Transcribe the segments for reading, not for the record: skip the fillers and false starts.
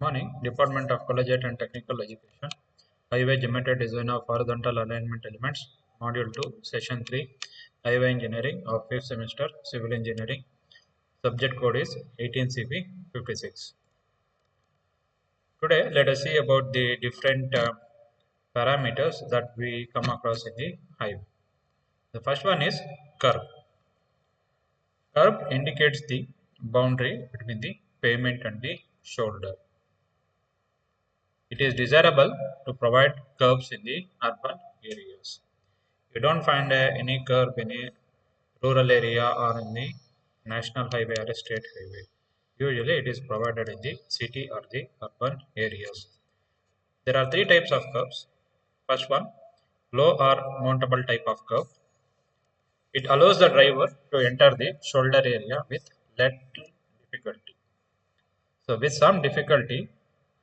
Morning, Department of Collegiate and Technical Education, Highway Geometry Design of Horizontal Alignment Elements, Module 2, Session 3, Highway Engineering of 5th semester, Civil Engineering. Subject code is 18CP56. Today, let us see about the different parameters that we come across in the highway. The first one is curve. Curve indicates the boundary between the pavement and the shoulder. It is desirable to provide curbs in the urban areas. You don't find any curb in a rural area or in the national highway or a state highway. Usually it is provided in the city or the urban areas. There are three types of curbs. First one, low or mountable type of curb. It allows the driver to enter the shoulder area with little difficulty. So with some difficulty,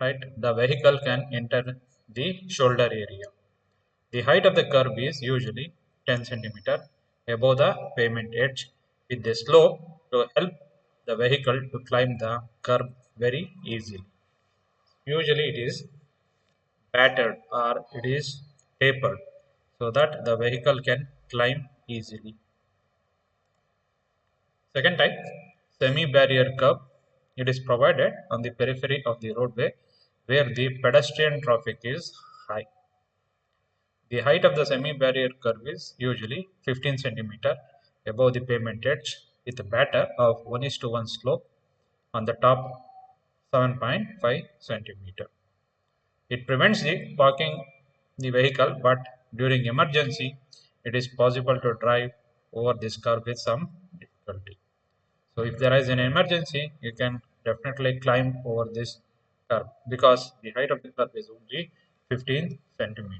right, the vehicle can enter the shoulder area. The height of the curve is usually 10 cm above the pavement edge with the slope to help the vehicle to climb the curve very easily. Usually it is battered or it is tapered so that the vehicle can climb easily. Second type, semi-barrier curve. It is provided on the periphery of the roadway where the pedestrian traffic is high. The height of the semi-barrier curve is usually 15 cm above the pavement edge with a batter of 1:1 slope on the top 7.5 cm. It prevents the parking the vehicle, but during emergency, it is possible to drive over this curve with some difficulty. So if there is an emergency, you can definitely climb over this curve because the height of the curve is only 15 cm.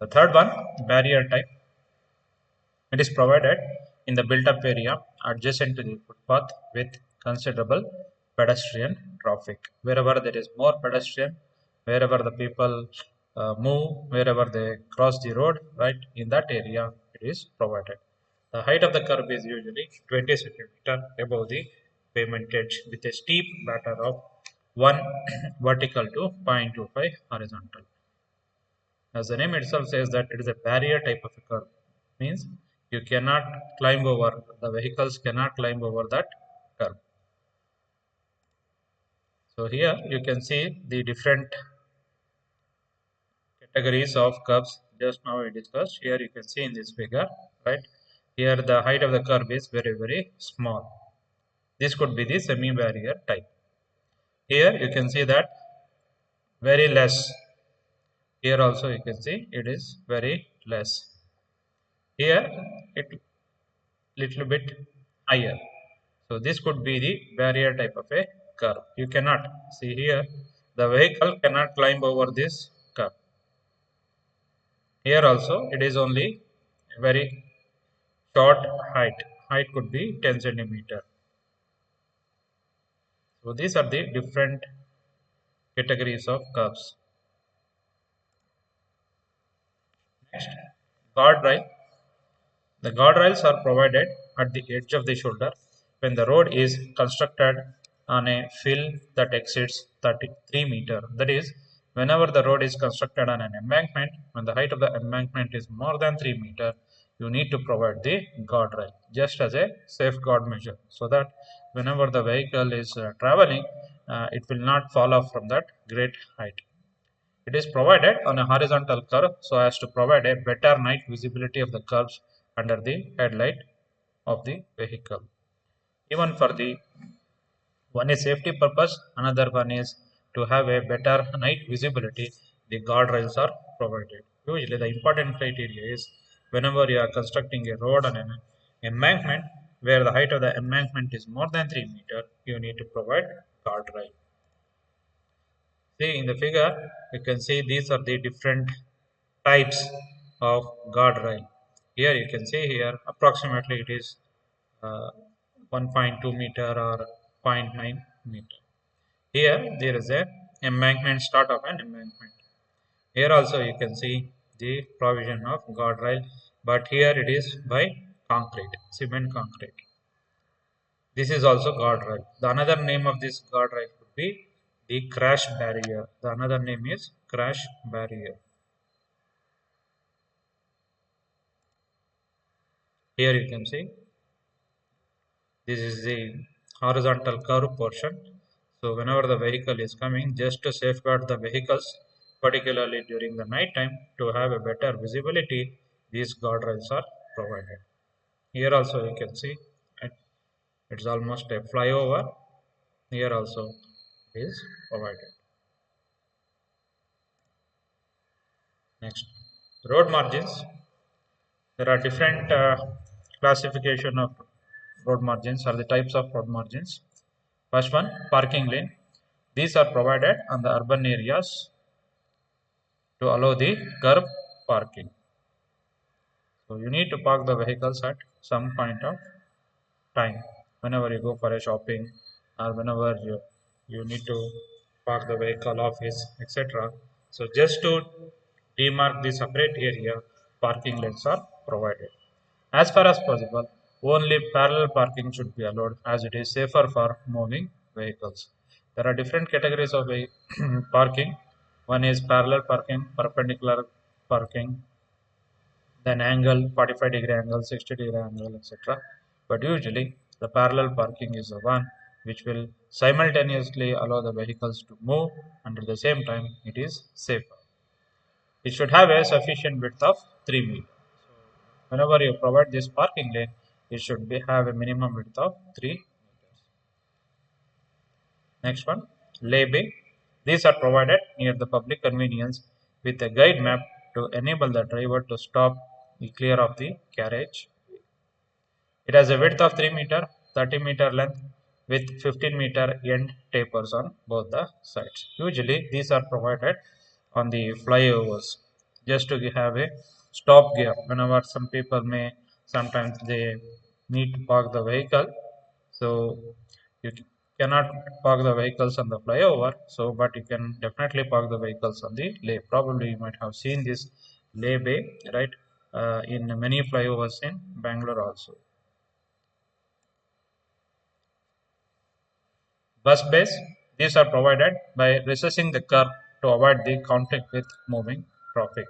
The third one, barrier type. It is provided in the built-up area adjacent to the footpath with considerable pedestrian traffic. Wherever there is more pedestrian, wherever the people move, wherever they cross the road, right, in that area it is provided. The height of the curb is usually 20 cm above the pavement edge with a steep batter of 1 vertical to 0.25 horizontal. As the name itself says that it is a barrier type of a curve, means you cannot climb over, the vehicles cannot climb over that curve. So here you can see the different categories of curves just now we discussed. Here you can see in this figure, right? Here the height of the curve is very small. This could be the semi-barrier type. Here you can see that very less. Here also you can see it is very less. Here it little bit higher. So this could be the barrier type of a curve. You cannot see here the vehicle cannot climb over this curve. Here also it is only very short height. Height could be 10 centimeter. So these are the different categories of curves. Next, guardrail. The guardrails are provided at the edge of the shoulder when the road is constructed on a fill that exceeds 33 meter. That is, whenever the road is constructed on an embankment, when the height of the embankment is more than 3 meter, you need to provide the guardrail just as a safeguard measure so that whenever the vehicle is traveling, it will not fall off from that great height. It is provided on a horizontal curve so as to provide a better night visibility of the curves under the headlight of the vehicle. Even for the one is safety purpose, another one is to have a better night visibility, the guardrails are provided. Usually the important criteria is whenever you are constructing a road on an embankment where the height of the embankment is more than 3 meter, you need to provide guardrail. See in the figure, you can see these are the different types of guardrail. Here you can see here approximately it is uh, 1.2 meter or zero 0.9 meter. Here there is a embankment, start of an embankment. Here also you can see the provision of guardrail, but here it is by concrete, cement concrete. This is also guardrail. The another name of this guardrail could be the crash barrier. The another name is crash barrier. Here you can see this is the horizontal curve portion. So whenever the vehicle is coming, just to safeguard the vehicles, particularly during the night time, to have a better visibility, these guardrails are provided. Here also you can see it, it's almost a flyover. Here also is provided. Next, road margins. There are different classification of road margins or the types of road margins. First one, parking lane. These are provided on the urban areas to allow the curb parking. So you need to park the vehicles at some point of time. Whenever you go for a shopping or whenever you need to park the vehicle office, etc. So just to demark the separate area, parking lanes are provided. As far as possible, only parallel parking should be allowed as it is safer for moving vehicles. There are different categories of parking. One is parallel parking, perpendicular parking, then angle, 45-degree angle, 60-degree angle, etc. But usually the parallel parking is the one which will simultaneously allow the vehicles to move and at the same time it is safer. It should have a sufficient width of 3 meters. Whenever you provide this parking lane, it should have a minimum width of 3 meters. Next one, lay-by. These are provided near the public convenience with a guide map to enable the driver to stop the clear of the carriage. It has a width of 3 meter, 30-meter length with 15-meter end tapers on both the sides. Usually these are provided on the flyovers just to have a stop gear whenever some people may sometimes they need to park the vehicle. So you cannot park the vehicles on the flyover, so but you can definitely park the vehicles on the lay. Probably you might have seen this lay bay, right, in many flyovers in Bangalore also. Bus bays, these are provided by recessing the curb to avoid the conflict with moving traffic.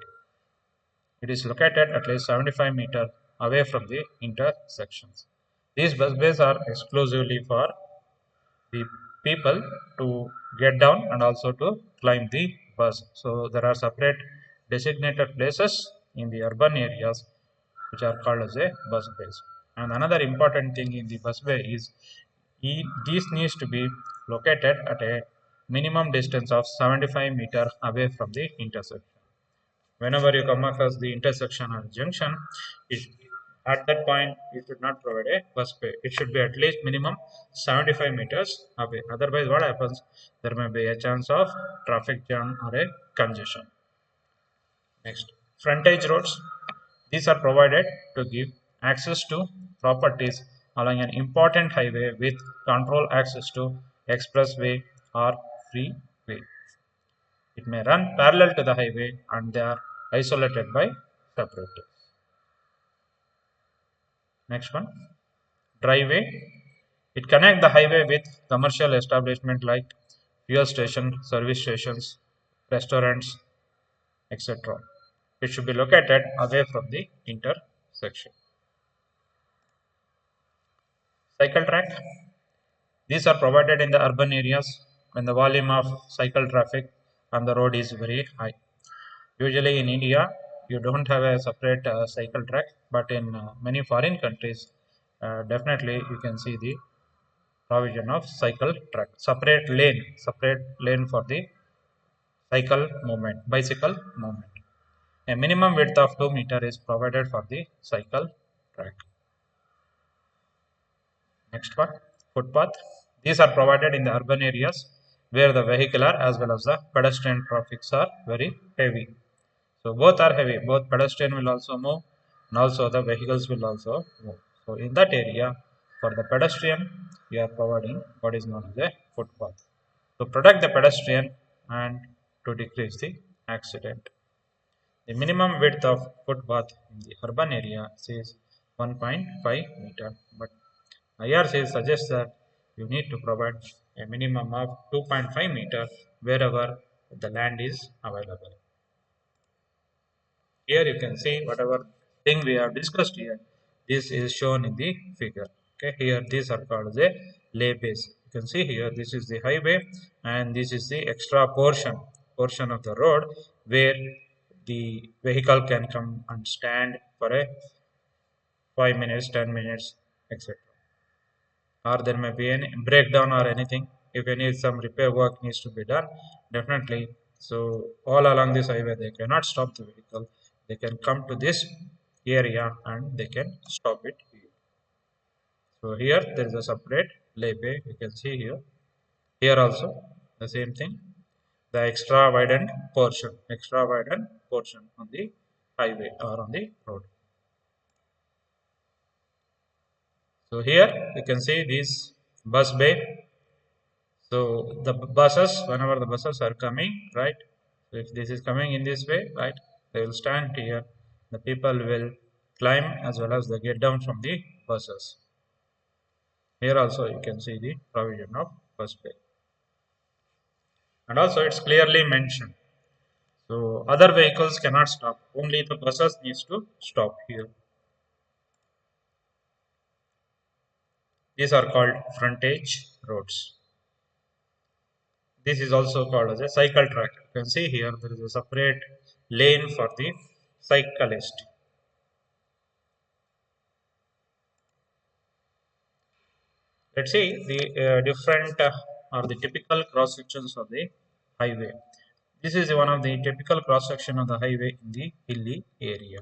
It is located at least 75 meters away from the intersections. These bus bays are exclusively for the people to get down and also to climb the bus. So there are separate designated places in the urban areas which are called as a bus bays. And another important thing in the bus bay is these needs to be located at a minimum distance of 75 meters away from the intersection. Whenever you come across the intersection or junction, it, at that point you should not provide a bus bay. It should be at least minimum 75 meters away. Otherwise, what happens? There may be a chance of traffic jam or a congestion. Next, frontage roads. These are provided to give access to properties along an important highway with control access to expressway or freeway. It may run parallel to the highway and they are isolated by separate. Next one, driveway. It connects the highway with commercial establishment like fuel station, service stations, restaurants, etc. It should be located away from the intersection. Cycle track. These are provided in the urban areas when the volume of cycle traffic on the road is very high. Usually in India, you don't have a separate cycle track, but in many foreign countries, definitely you can see the provision of cycle track, separate lane for the bicycle movement. A minimum width of 2 meters is provided for the cycle track. Next one, footpath. These are provided in the urban areas where the vehicular as well as the pedestrian traffics are very heavy. So both are heavy, both pedestrian will also move and also the vehicles will also move. So in that area, for the pedestrian, we are providing what is known as a footpath to protect the pedestrian and to decrease the accident. The minimum width of footpath in the urban area says 1.5 meter, but IRC suggests that you need to provide a minimum of 2.5 meter wherever the land is available. Here you can see whatever thing we have discussed here. This is shown in the figure. Okay, here these are called the lay base. You can see here this is the highway and this is the extra portion of the road where the vehicle can come and stand for a 5 minutes, 10 minutes, etc. Or there may be any breakdown or anything. If any some repair work needs to be done, definitely. So all along this highway, they cannot stop the vehicle. They can come to this area and they can stop it here. So here there is a separate lay-by. You can see here. Here also the same thing. The extra widened portion on the highway or on the road. So here you can see this bus bay. So the buses, whenever the buses are coming, right? So if this is coming in this way, right, they will stand here. The people will climb as well as they get down from the buses. Here also you can see the provision of bus bay. And also it's clearly mentioned. So other vehicles cannot stop. Only the buses needs to stop here. These are called frontage roads. This is also called as a cycle track. You can see here there is a separate lane for the cyclist. Let's see the different or the typical cross sections of the highway. This is one of the typical cross section of the highway in the hilly area.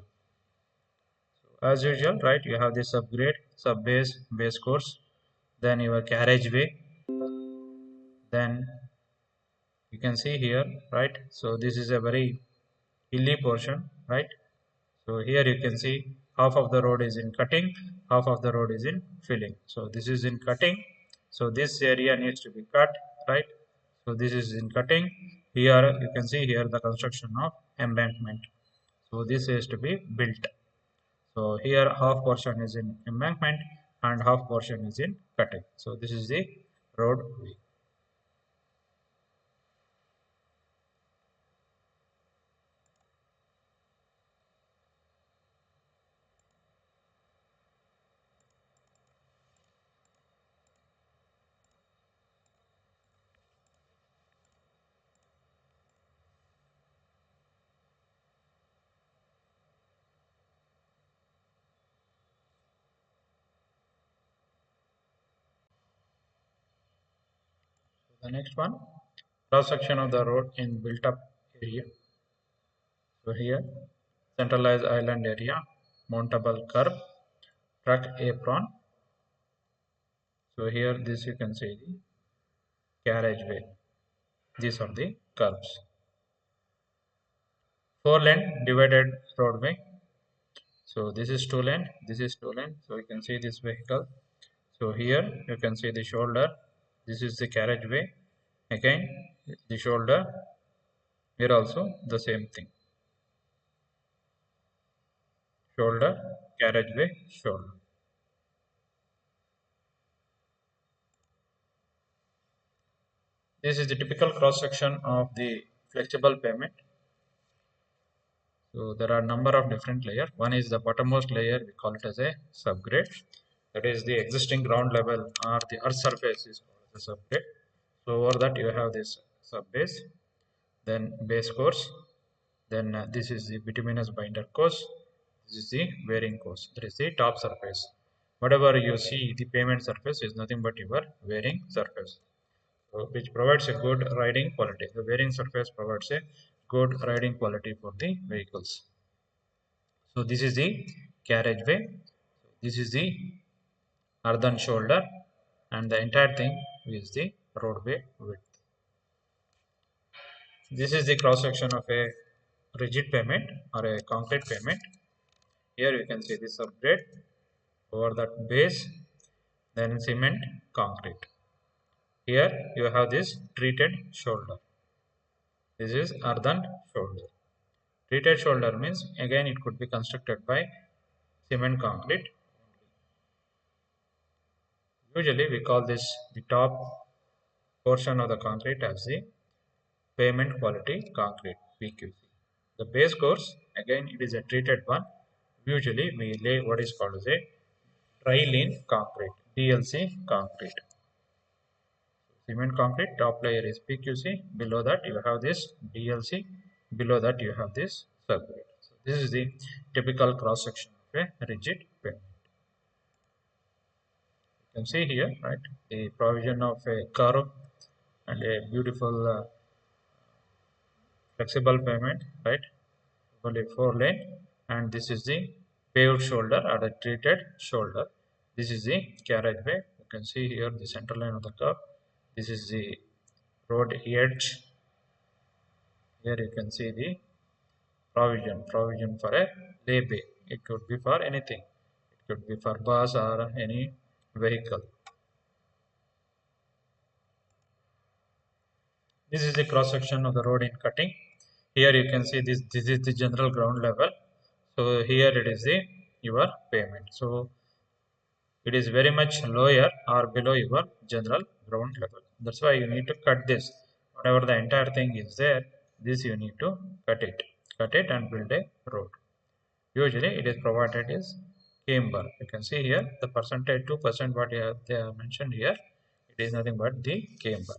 So as usual, right, you have the subgrade, subbase, base course, then your carriageway, then you can see here, right. So this is a very hilly portion, right. So here you can see half of the road is in cutting, half of the road is in filling. So this is in cutting. So this area needs to be cut, right? So this is in cutting. Here you can see here the construction of embankment. So this is to be built. So here half portion is in embankment and half portion is in cutting. So this is the roadway. The next one, cross section of the road in built up area. So here, centralized island area, mountable curb, truck apron. So here, this you can see the carriageway. These are the curbs. 4-lane divided roadway. So this is 2-lane. This is 2-lane. So you can see this vehicle. So here you can see the shoulder. This is the carriageway. Again, the shoulder. Here also the same thing. Shoulder, carriageway, shoulder. This is the typical cross section of the flexible pavement. So there are a number of different layers. One is the bottommost layer, we call it as a subgrade. That is the existing ground level or the earth surface is called as a subgrade. So over that you have this subbase, then base course, then this is the bituminous binder course, this is the wearing course, that is the top surface. Whatever you see the pavement surface is nothing but your wearing surface. So, which provides a good riding quality. The wearing surface provides a good riding quality for the vehicles. So this is the carriageway. This is the earthen shoulder, and the entire thing is the roadway width. This is the cross section of a rigid pavement or a concrete pavement. Here you can see the subgrade over that base, then cement, concrete. Here you have this treated shoulder. This is earthen shoulder. Treated shoulder means again it could be constructed by cement concrete. Usually we call this the top portion of the concrete as the pavement quality concrete PQC. The base course, again it is a treated one. Usually we lay what is called as a dry lean concrete, DLC concrete. Cement concrete, top layer is PQC, below that you have this DLC, below that you have this circuit. So this is the typical cross section of a rigid pavement. You can see here, right, the provision of a curve and a beautiful flexible pavement, right, only 4 lane, and this is the paved shoulder or the treated shoulder. This is the carriageway. You can see here the center line of the curve. This is the road edge. Here you can see the provision for a lay bay. It could be for anything. It could be for bus or any vehicle. This is the cross section of the road in cutting. Here you can see this is the general ground level. So here it is the your pavement. So it is very much lower or below your general ground level. That's why you need to cut this. Whatever the entire thing is there, this you need to cut it and build a road. Usually it is provided is camber. You can see here the percentage 2% what they have mentioned here. It is nothing but the camber.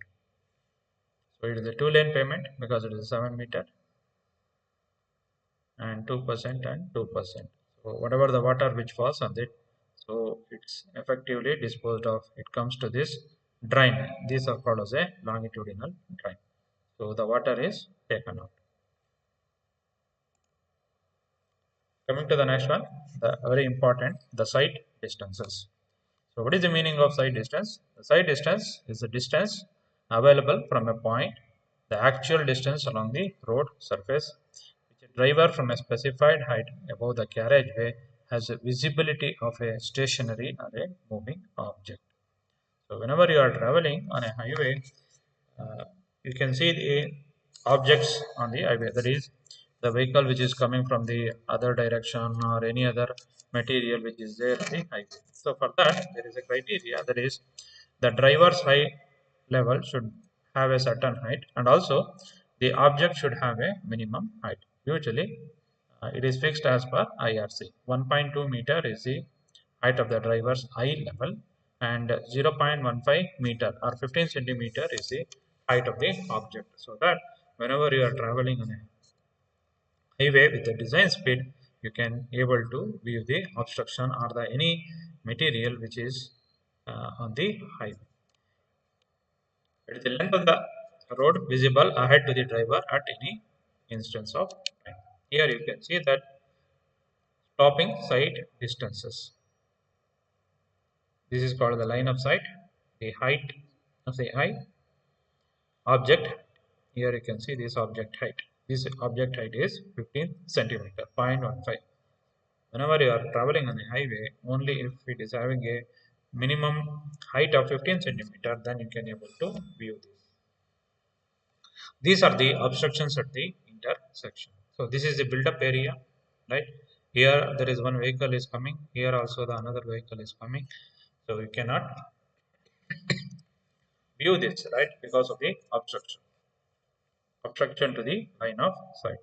So it is a 2 lane payment because it is 7 meter and 2% and 2%. So whatever the water which falls on it, so it's effectively disposed of. It comes to this drain. These are called as a longitudinal drain. So the water is taken out. Coming to the next one, the very important, the site distances. So what is the meaning of site distance? The site distance is the distance available from a point, the actual distance along the road surface, which a driver from a specified height above the carriageway has a visibility of a stationary or a moving object. So whenever you are traveling on a highway, uh, you can see the objects on the highway. That is the vehicle which is coming from the other direction or any other material which is there on the highway. So for that, there is a criteria, that is the driver's height level should have a certain height, and also the object should have a minimum height. Usually it is fixed as per IRC. 1.2 meter is the height of the driver's eye level, and 0.15 meter or 15 centimeter is the height of the object. So that whenever you are traveling on a highway with the design speed, you can able to view the obstruction or the any material which is on the highway. It is the length of the road visible ahead to the driver at any instance of time. Here you can see that stopping sight distances. This is called the line of sight, the height of the eye object. Here you can see this object height. This object height is 15 centimeter, 0.15. Whenever you are traveling on the highway, only if it is having a minimum height of 15 centimeter, then you can able to view this. These are the obstructions at the intersection. So this is the build-up area, right? Here there is one vehicle is coming. Here also the another vehicle is coming. So you cannot view this, right? Because of the obstruction to the line of sight.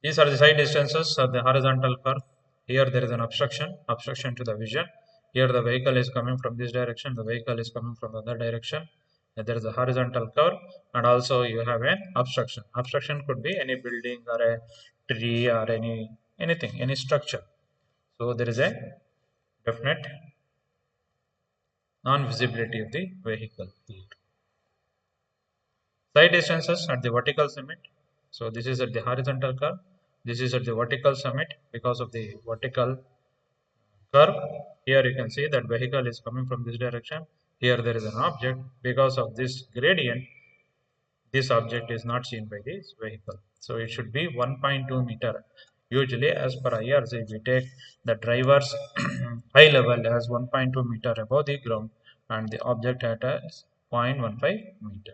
These are the side distances of the horizontal curve. Here there is an obstruction to the vision. Here the vehicle is coming from this direction, the vehicle is coming from the other direction. There is a horizontal curve, and also you have an obstruction. Obstruction could be any building or a tree or anything, any structure. So there is a definite non-visibility of the vehicle. Side distances at the vertical summit. So this is at the horizontal curve. This is at the vertical summit because of the vertical curve. Here you can see that vehicle is coming from this direction. Here there is an object. Because of this gradient, this object is not seen by this vehicle. So it should be 1.2 meter. Usually as per IRC, we take the driver's eye level as 1.2 meter above the ground and the object at as 0.15 meter.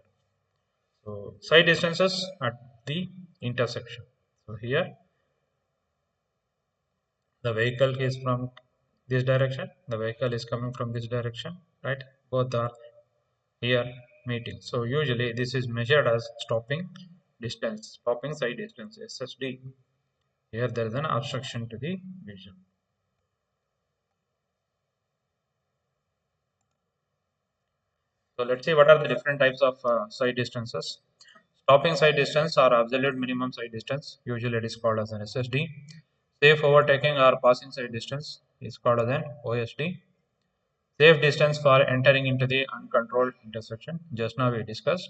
So side distances at the intersection. So here The vehicle is from this direction, the vehicle is coming from this direction, right? Both are here meeting. So usually this is measured as stopping distance, stopping side distance, SSD. Here there is an obstruction to the vision. So let's see what are the different types of side distances. Stopping side distance or absolute minimum side distance, usually it is called as an SSD. Safe overtaking or passing side distance is called as an OSD. Safe distance for entering into the uncontrolled intersection. Just now we discussed,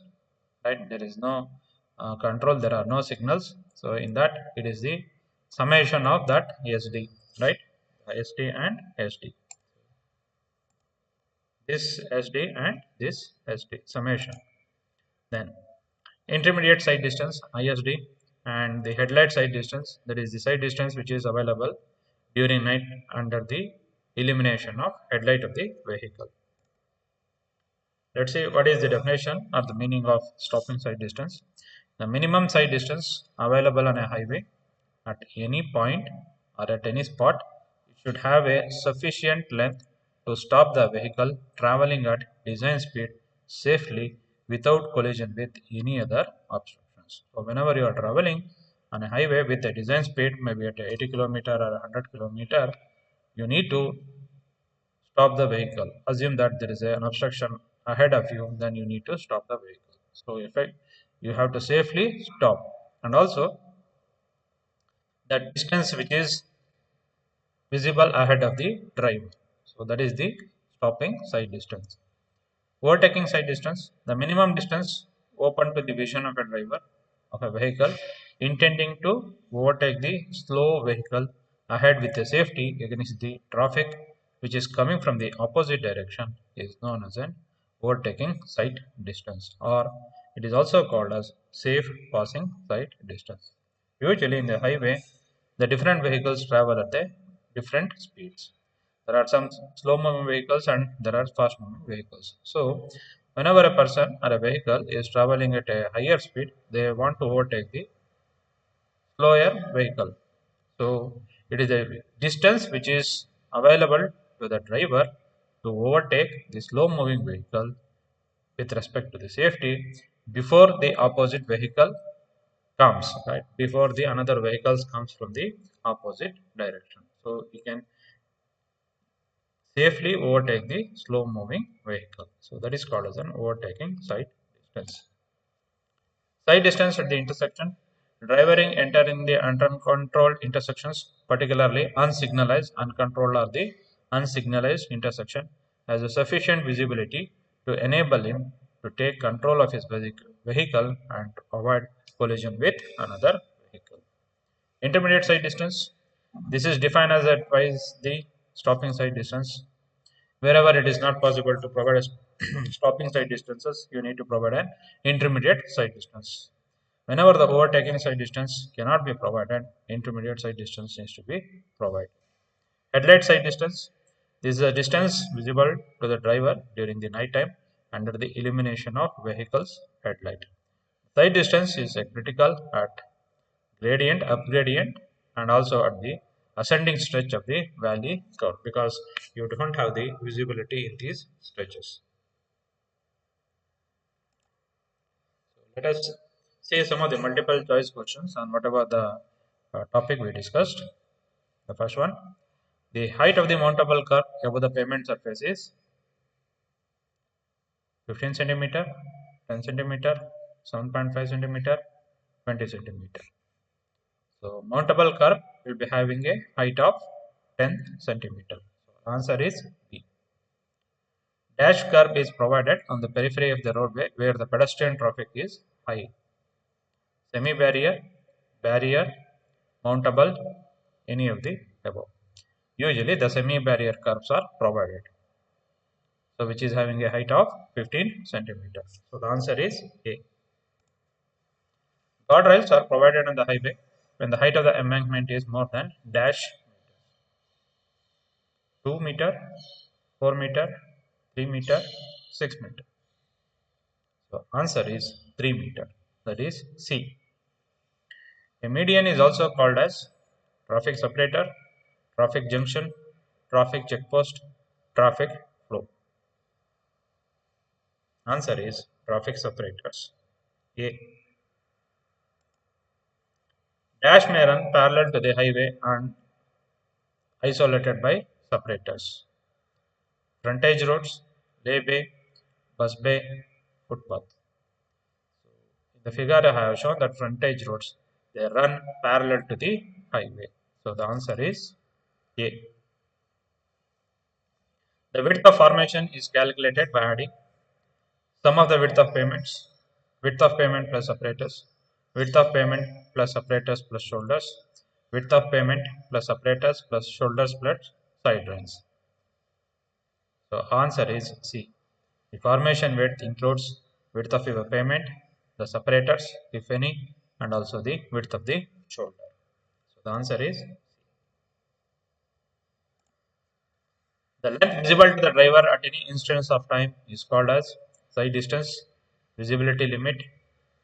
right? There is no control, there are no signals. So in that, it is the summation of that SD, right? SD and SD. This SD and this SD summation. Then intermediate side distance ISD and the headlight side distance, that is the side distance which is available during night under the illumination of headlight of the vehicle. Let's see what is the definition or the meaning of stopping side distance. The minimum side distance available on a highway at any point or at any spot, it should have a sufficient length to stop the vehicle traveling at design speed safely without collision with any other obstructions. So whenever you are traveling on a highway with a design speed, maybe at 80 kilometer or 100 kilometer, you need to stop the vehicle. Assume that there is an obstruction ahead of you, then you need to stop the vehicle. So you have to safely stop. And also the distance which is visible ahead of the driver. So that is the stopping side distance. Overtaking side distance, the minimum distance open to the vision of a driver of a vehicle intending to overtake the slow vehicle ahead with a safety against the traffic which is coming from the opposite direction is known as an overtaking side distance, or it is also called as safe passing side distance. Usually in the highway, the different vehicles travel at the different speeds. There are some slow moving vehicles and there are fast moving vehicles. So whenever a person or a vehicle is traveling at a higher speed, they want to overtake the slower vehicle. So it is a distance which is available to the driver to overtake the slow moving vehicle with respect to the safety before the opposite vehicle comes, right? Before the another vehicles comes from the opposite direction. So you can safely overtake the slow moving vehicle. So that is called as an overtaking side distance. Side distance at the intersection. Driving entering the uncontrolled intersections, particularly unsignalized, uncontrolled or the unsignalized intersection, has a sufficient visibility to enable him to take control of his vehicle and to avoid collision with another vehicle. Intermediate side distance. This is defined as twice the stopping side distance. Wherever it is not possible to provide a stopping side distances, you need to provide an intermediate side distance. Whenever the overtaking side distance cannot be provided, intermediate side distance needs to be provided. Headlight side distance. This is a distance visible to the driver during the night time under the illumination of vehicle's headlight. Side distance is a critical at gradient, up gradient, and also at the ascending stretch of the valley curve because you don't have the visibility in these stretches. Let us see some of the multiple choice questions on whatever the topic we discussed. The first one, the height of the mountable curve above the pavement surface is 15 centimeter, 10 centimeter, 7.5 centimeter, 20 centimeter. So mountable curve will be having a height of 10 centimeter. So answer is B. Dash curve is provided on the periphery of the roadway where the pedestrian traffic is high. Semi-barrier, barrier, mountable, any of the above. Usually the semi-barrier curves are provided. So which is having a height of 15 centimeters. So the answer is A. Guardrails are provided on the highway when the height of the embankment is more than dash 2 meter, 4 meter, 3 meter, 6 meter. So answer is 3 meter. That is C. A median is also called as traffic separator, traffic junction, traffic checkpost, traffic flow. Answer is traffic separators. A. Dash may run parallel to the highway and isolated by separators. Frontage roads, lay bay, bus bay, footpath. In the figure I have shown that frontage roads, they run parallel to the highway. So the answer is A. The width of formation is calculated by adding sum of the width of pavement plus separators, width of pavement plus separators plus shoulders, width of pavement plus separators plus shoulders plus side drains. So answer is C. The formation width includes width of your pavement, the separators, if any, and also the width of the shoulder. So the answer is the length visible to the driver at any instance of time is called as sight distance, visibility limit,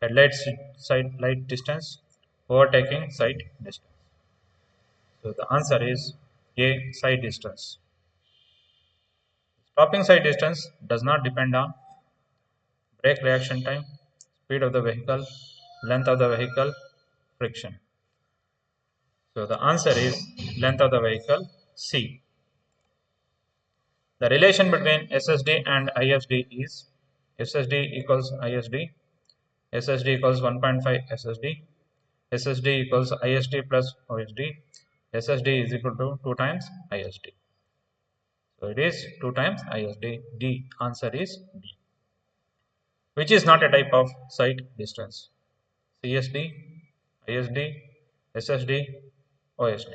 headlight sight light distance, overtaking sight distance. So the answer is A. Sight distance. Stopping sight distance does not depend on brake reaction time, speed of the vehicle, length of the vehicle, friction. So the answer is length of the vehicle, C. The relation between SSD and ISD is SSD equals ISD, SSD equals 1.5 SSD, SSD equals ISD plus OSD, SSD is equal to 2 times ISD. So it is 2 times ISD. D. Answer is D. Which is not a type of sight distance? CSD, ISD, SSD, OSD.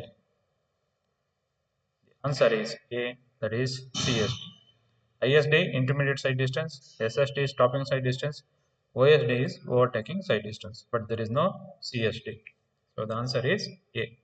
The answer is A, that is CSD. ISD intermediate sight distance, SSD stopping sight distance, OSD is overtaking sight distance, but there is no CSD. So the answer is A.